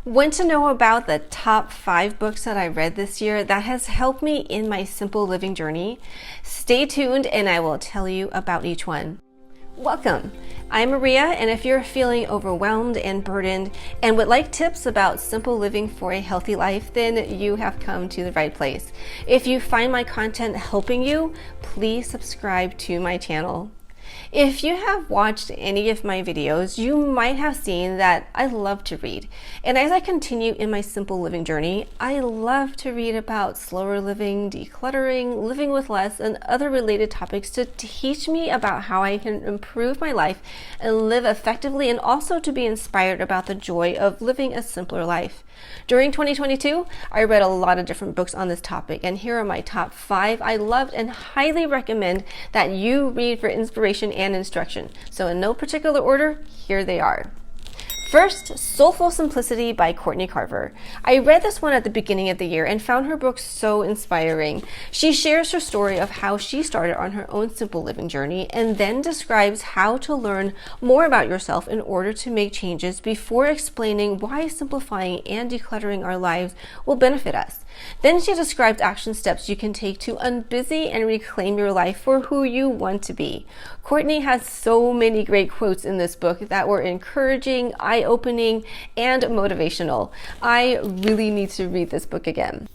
Want to know about the top 5 books that I read this year that has helped me in my simple living journey? Stay tuned and I will tell you about each one. Welcome. I'm Maria, and if you're feeling overwhelmed and burdened and would like tips about simple living for a healthy life, then you have come to the right place. If you find my content helping you, please subscribe to my channel. If you have watched any of my videos, you might have seen that I love to read. And as I continue in my simple living journey, I love to read about slower living, decluttering, living with less, and other related topics to teach me about how I can improve my life and live effectively, and also to be inspired about the joy of living a simpler life. During 2022, I read a lot of different books on this topic, and here are my top 5 I loved and highly recommend that you read for inspiration and instruction. So in no particular order, here they are. First, Soulful Simplicity by Courtney Carver. I read this one at the beginning of the year and found her book so inspiring. She shares her story of how she started on her own simple living journey and then describes how to learn more about yourself in order to make changes before explaining why simplifying and decluttering our lives will benefit us. Then she describes action steps you can take to unbusy and reclaim your life for who you want to be. Courtney has so many great quotes in this book that were encouraging, eye-opening, and motivational. I really need to read this book again.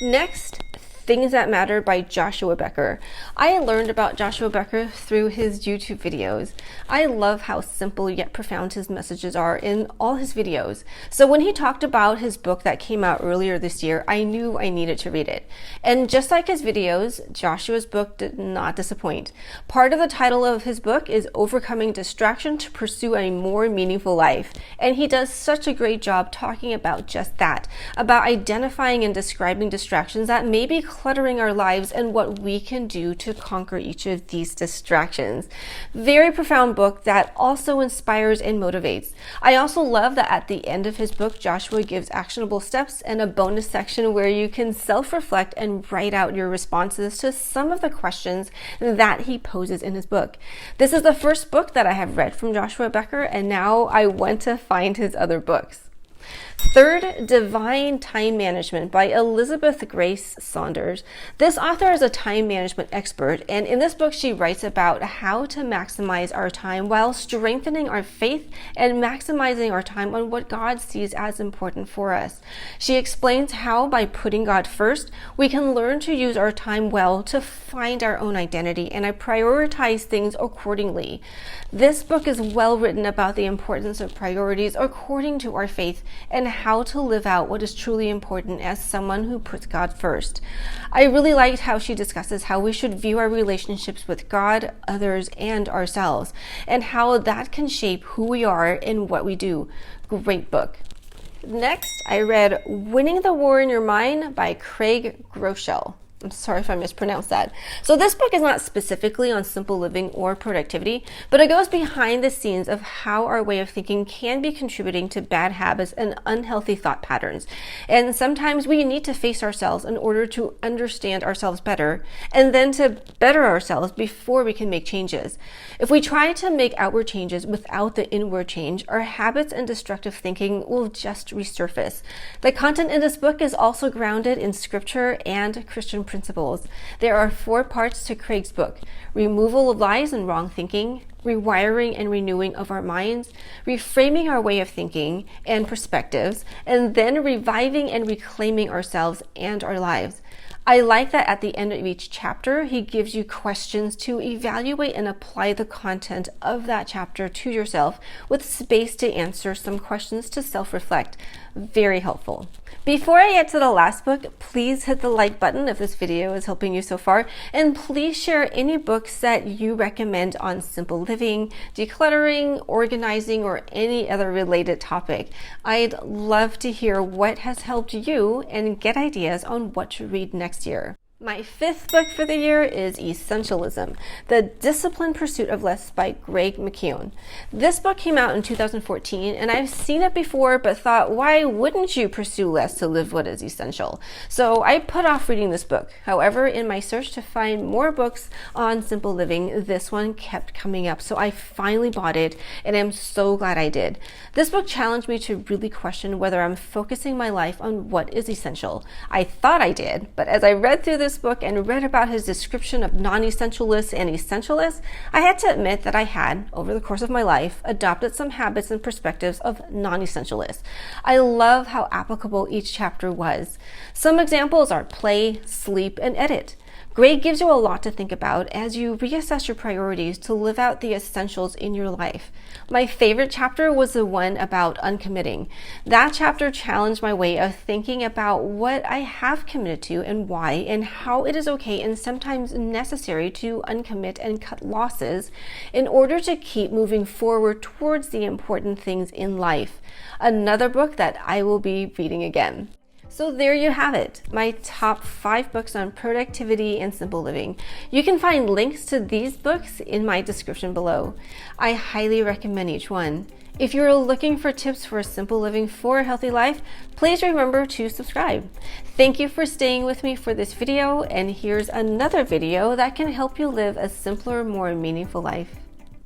Next, Things That Matter by Joshua Becker. I learned about Joshua Becker through his YouTube videos. I love how simple yet profound his messages are in all his videos. So when he talked about his book that came out earlier this year, I knew I needed to read it. And just like his videos, Joshua's book did not disappoint. Part of the title of his book is Overcoming Distraction to Pursue a More Meaningful Life. And he does such a great job talking about just that, about identifying and describing distractions that may be cluttering our lives and what we can do to conquer each of these distractions. Very profound book that also inspires and motivates. I also love that at the end of his book, Joshua gives actionable steps and a bonus section where you can self-reflect and write out your responses to some of the questions that he poses in his book. This is the first book that I have read from Joshua Becker, and now I want to find his other books. Third, Divine Time Management by Elizabeth Grace Saunders. This author is a time management expert, and in this book she writes about how to maximize our time while strengthening our faith and maximizing our time on what God sees as important for us. She explains how by putting God first, we can learn to use our time well to find our own identity and prioritize things accordingly. This book is well written about the importance of priorities according to our faith and how to live out what is truly important as someone who puts God first. I really liked how she discusses how we should view our relationships with God, others, and ourselves, and how that can shape who we are and what we do. Great book. Next, I read Winning the War in Your Mind by Craig Groeschel. I'm sorry if I mispronounced that. So this book is not specifically on simple living or productivity, but it goes behind the scenes of how our way of thinking can be contributing to bad habits and unhealthy thought patterns. And sometimes we need to face ourselves in order to understand ourselves better, and then to better ourselves before we can make changes. If we try to make outward changes without the inward change, our habits and destructive thinking will just resurface. The content in this book is also grounded in scripture and Christian principles. There are 4 parts to Craig's book: removal of lies and wrong thinking, rewiring and renewing of our minds, reframing our way of thinking and perspectives, and then reviving and reclaiming ourselves and our lives. I like that at the end of each chapter, he gives you questions to evaluate and apply the content of that chapter to yourself, with space to answer some questions to self-reflect. Very helpful. Before I get to the last book, please hit the like button if this video is helping you so far, and please share any books that you recommend on simple living, decluttering, organizing, or any other related topic. I'd love to hear what has helped you and get ideas on what to read next year. My fifth book for the year is Essentialism, The Disciplined Pursuit of Less by Greg McKeown. This book came out in 2014, and I've seen it before, but thought, why wouldn't you pursue less to live what is essential? So I put off reading this book. However, in my search to find more books on simple living, this one kept coming up. So I finally bought it, and I'm so glad I did. This book challenged me to really question whether I'm focusing my life on what is essential. I thought I did, but as I read through this book and read about his description of non-essentialists and essentialists, I had to admit that I had, over the course of my life, adopted some habits and perspectives of non-essentialists. I love how applicable each chapter was. Some examples are play, sleep, and edit. Greg gives you a lot to think about as you reassess your priorities to live out the essentials in your life. My favorite chapter was the one about uncommitting. That chapter challenged my way of thinking about what I have committed to and why, and how it is okay and sometimes necessary to uncommit and cut losses in order to keep moving forward towards the important things in life. Another book that I will be reading again. So there you have it, my top 5 books on productivity and simple living. You can find links to these books in my description below. I highly recommend each one. If you're looking for tips for simple living for a healthy life, please remember to subscribe. Thank you for staying with me for this video, and here's another video that can help you live a simpler, more meaningful life.